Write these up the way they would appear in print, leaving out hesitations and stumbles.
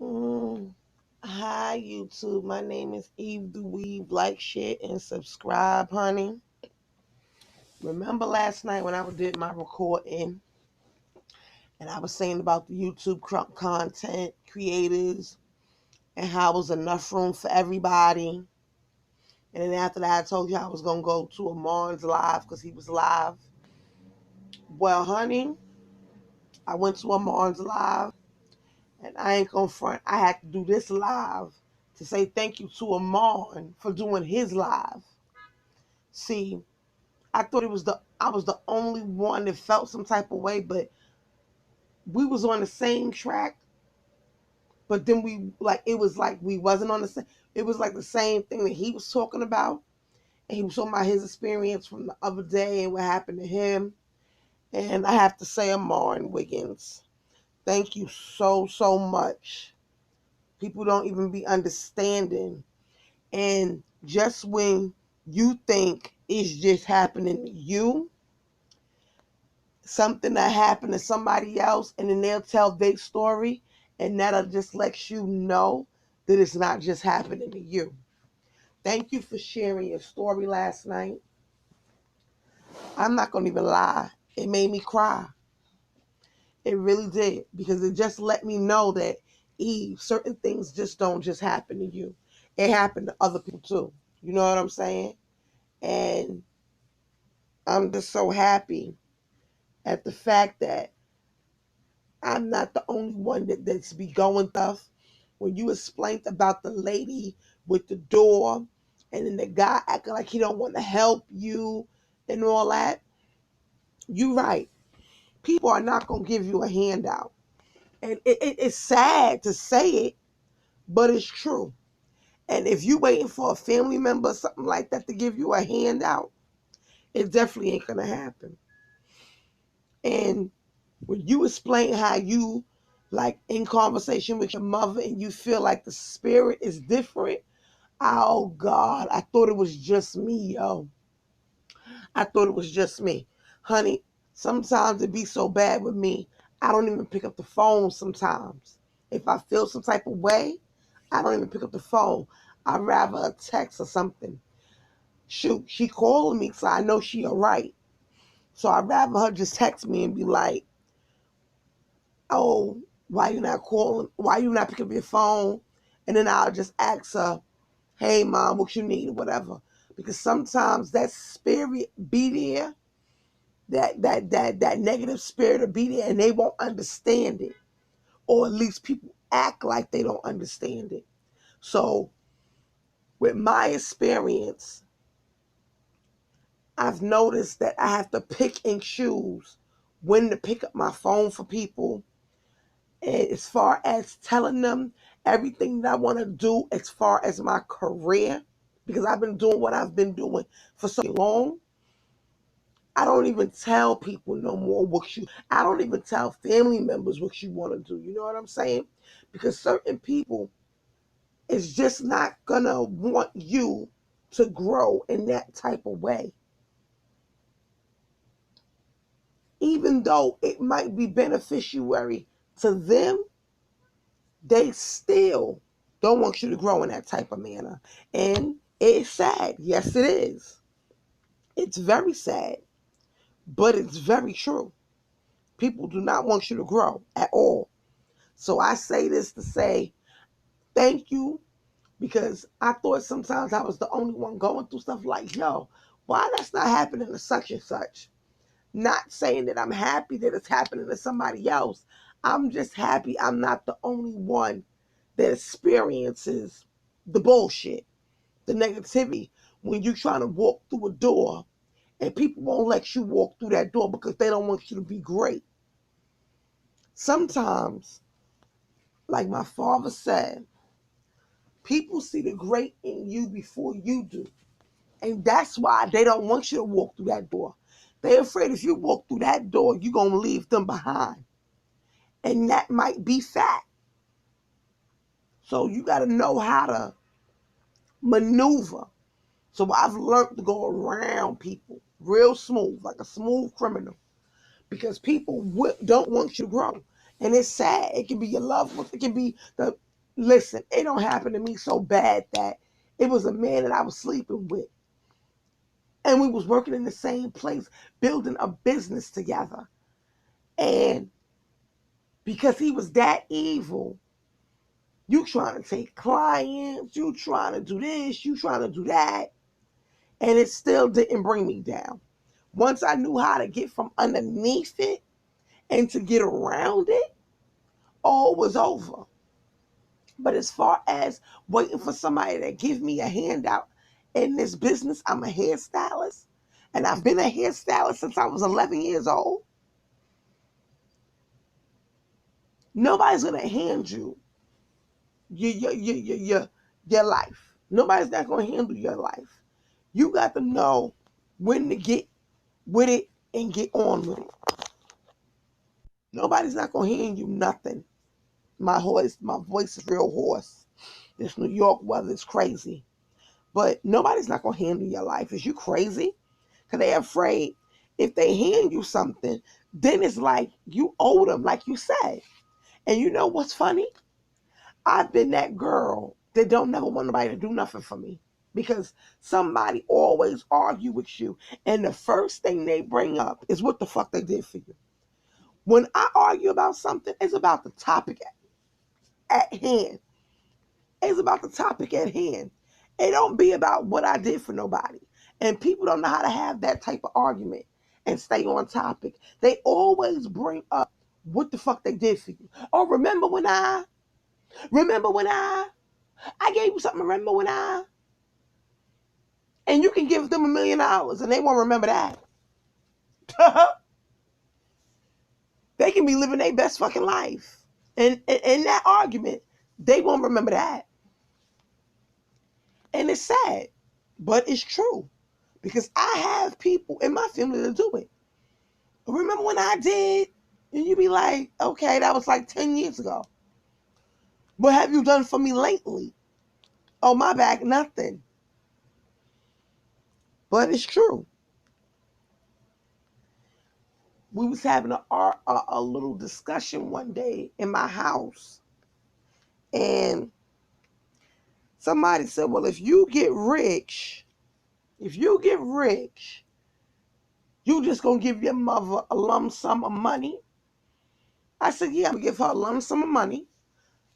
Mm. Hi, YouTube. My name is Eve the Weave. Like, share, and subscribe, honey. Remember last night when I did my recording and I was saying about the YouTube content creators and how it was enough room for everybody? And then after that, I told you I was going to go to Armon's live because he was live. Well, honey, I went to Armon's live and I ain't going to front. I had to do this live to say thank you to Armon for doing his live. See, I thought I was the only one that felt some type of way, but we was on the same track. But then it was like we wasn't on the same. It was like the same thing that he was talking about, and he was talking about his experience from the other day and what happened to him. And I have to say, Armon Wiggins, thank you so much. People don't even be understanding, and just when you think it's just happening to you, something that happened to somebody else, and then they'll tell their story, and that'll just let you know that it's not just happening to you. Thank you for sharing your story last night. I'm not going to even lie. It made me cry. It really did, because it just let me know that, Eve, certain things just don't just happen to you. It happened to other people too. You know what I'm saying? And I'm just so happy at the fact that I'm not the only one that's be going stuff. When you explained about the lady with the door, and then the guy acting like he don't want to help you and all that, you right. People are not gonna give you a handout, and it's sad to say it, but it's true. And if you waiting for a family member or something like that to give you a handout, it definitely ain't gonna happen. And when you explain how you, like, in conversation with your mother, and you feel like the spirit is different, oh God, I thought it was just me, yo. I thought it was just me. Honey, sometimes it be so bad with me, I don't even pick up the phone sometimes. If I feel some type of way, I don't even pick up the phone. I'd rather a text or something. Shoot, she calling me, so I know she alright. So I'd rather her just text me and be like, oh, why you not calling? Why you not picking up your phone? And then I'll just ask her, hey, mom, what you need or whatever. Because sometimes that spirit be there, that negative spirit will be there, and they won't understand it. Or at least people act like they don't understand it. So with my experience, I've noticed that I have to pick and choose when to pick up my phone for people, as far as telling them everything that I want to do as far as my career, because I've been doing what I've been doing for so long. I don't even tell people no more I don't even tell family members what you want to do. You know what I'm saying? Because certain people is just not gonna want you to grow in that type of way. Even though it might be beneficiary to them, they still don't want you to grow in that type of manner. And it's sad. Yes, it is. It's very sad, but it's very true. People do not want you to grow at all. So I say this to say thank you, because I thought sometimes I was the only one going through stuff like, yo, why that's not happening to such and such? Not saying that I'm happy that it's happening to somebody else. I'm just happy I'm not the only one that experiences the bullshit, the negativity, when you're trying to walk through a door and people won't let you walk through that door because they don't want you to be great. Sometimes, like my father said, people see the great in you before you do. And that's why they don't want you to walk through that door. They're afraid if you walk through that door, you're going to leave them behind. And that might be fact. So you got to know how to maneuver. So I've learned to go around people real smooth, like a smooth criminal, because people don't want you to grow. And it's sad. It can be your loved ones. It can be Listen, it don't happen to me so bad that it was a man that I was sleeping with. And we was working in the same place, building a business together. And because he was that evil, you trying to take clients, you trying to do this, you trying to do that. And it still didn't bring me down. Once I knew how to get from underneath it and to get around it, all was over. But as far as waiting for somebody to give me a handout in this business, I'm a hairstylist. And I've been a hairstylist since I was 11 years old. Nobody's going to hand you your life. Nobody's not going to handle your life. You got to know when to get with it and get on with it. Nobody's not going to hand you nothing. My voice is real hoarse. This New York weather is crazy. But nobody's not going to handle your life. Is you crazy? Because they're afraid if they hand you something, then it's like you owe them, like you said. And you know what's funny? I've been that girl that don't never want nobody to do nothing for me. Because somebody always argue with you. And the first thing they bring up is what the fuck they did for you. When I argue about something, it's about the topic at hand. It's about the topic at hand. It don't be about what I did for nobody. And people don't know how to have that type of argument and stay on topic. They always bring up what the fuck they did for you. Oh, remember when I gave you something, remember when I, and you can give them $1,000,000 and they won't remember that. They can be living their best fucking life. And in that argument, they won't remember that. And it's sad, but it's true. Because I have people in my family that do it. Remember when I did? And you be like, okay, that was like 10 years ago. What have you done for me lately? Oh, my back, nothing. But it's true. We was having a little discussion one day in my house. And somebody said, well, if you get rich, you just going to give your mother a lump sum of money. I said, yeah, I'm going to give her a lump sum of money.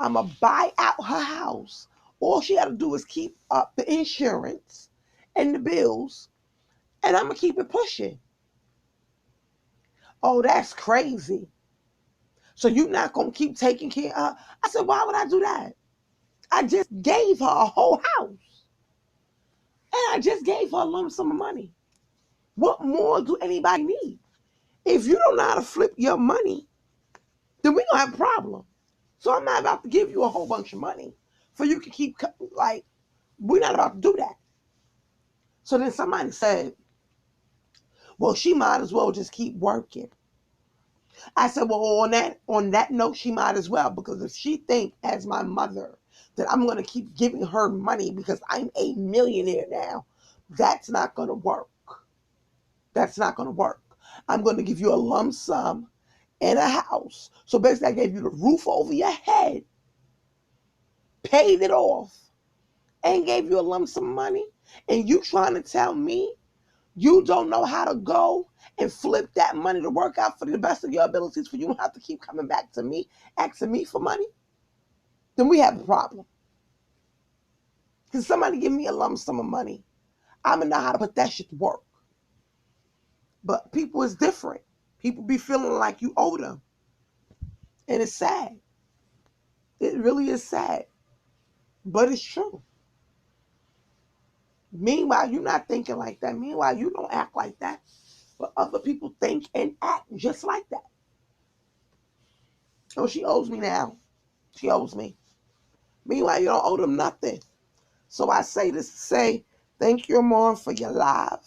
I'm going to buy out her house. All she got to do is keep up the insurance and the bills, and I'm going to keep it pushing. Oh, that's crazy. So you're not going to keep taking care of her? I said, why would I do that? I just gave her a whole house. And I just gave her a lump sum of money. What more do anybody need? If you don't know how to flip your money, then we're going to have a problem. So I'm not about to give you a whole bunch of money for you to keep, like, we're not about to do that. So then somebody said, well, she might as well just keep working. I said, well, on that note, she might as well, because if she think as my mother that I'm going to keep giving her money because I'm a millionaire now, that's not going to work. That's not going to work. I'm going to give you a lump sum and a house. So basically, I gave you the roof over your head, paid it off, and gave you a lump sum of money. And you trying to tell me you don't know how to go and flip that money to work out for the best of your abilities, for you don't have to keep coming back to me, asking me for money? Then we have a problem. Because somebody give me a lump sum of money, I'm going to know how to put that shit to work. But people is different. People be feeling like you owe them. And it's sad. It really is sad. But it's true. Meanwhile, you're not thinking like that. Meanwhile, you don't act like that. But other people think and act just like that. Oh, she owes me now. She owes me. Meanwhile, you don't owe them nothing. So I say this to say, thank you, Armon, for your live.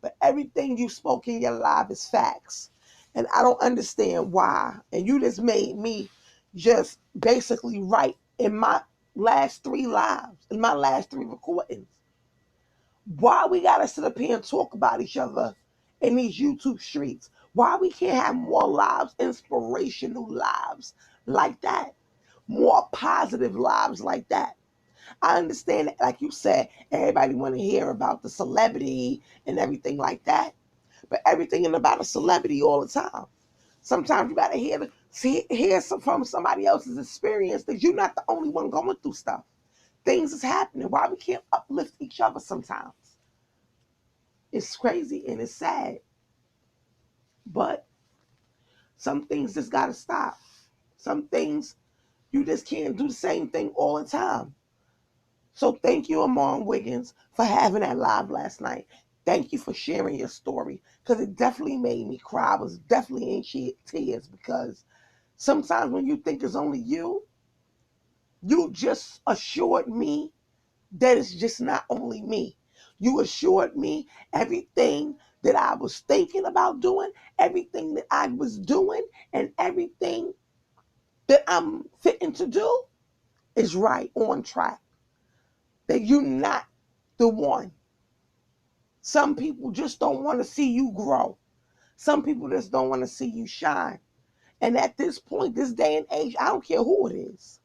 But everything you spoke in your live is facts. And I don't understand why. And you just made me just basically right in my last 3 lives, in my last 3 recordings. Why we gotta sit up here and talk about each other in these YouTube streets? Why we can't have more lives, inspirational lives like that? more positive lives like that. I understand that, like you said, everybody want to hear about the celebrity and everything like that, but everything ain't about a celebrity all the time. Sometimes you gotta hear from somebody else's experience that you're not the only one going through stuff. Things is happening. Why we can't uplift each other sometimes? It's crazy and it's sad, but some things just gotta stop. Some things you just can't do the same thing all the time. So thank you, Armon Wiggins, for having that live last night. Thank you for sharing your story, because it definitely made me cry. I was definitely in tears, because sometimes when you think it's only you just assured me that it's just not only me. You assured me everything that I was thinking about doing, everything that I was doing, and everything that I'm fitting to do is right on track. That you're not the one. Some people just don't want to see you grow. Some people just don't want to see you shine. And at this point, this day and age, I don't care who it is.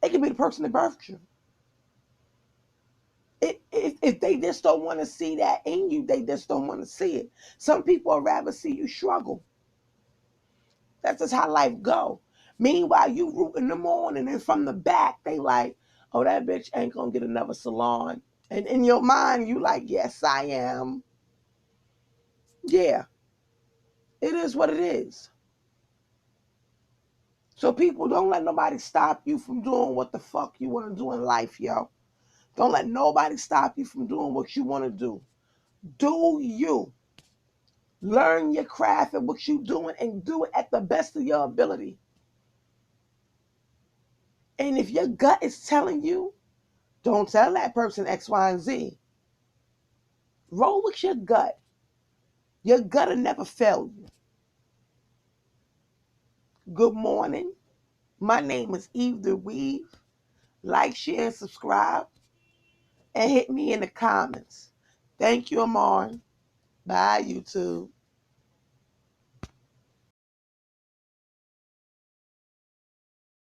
It can be the person that birthed you. If they just don't want to see that in you, they just don't want to see it. Some people would rather see you struggle. That's just how life go. Meanwhile, you rooting them on, and then from the back, they like, oh, that bitch ain't gonna get another salon. And in your mind, you like, yes, I am. Yeah, it is what it is. So people, don't let nobody stop you from doing what the fuck you want to do in life, yo. Don't let nobody stop you from doing what you want to do. Do you. Learn your craft and what you're doing and do it at the best of your ability. And if your gut is telling you, don't tell that person X, Y, and Z. Roll with your gut. Your gut will never fail you. Good morning. My name is Eve the Weave. Like, share, subscribe, and hit me in the comments. Thank you, Armon. Bye, YouTube.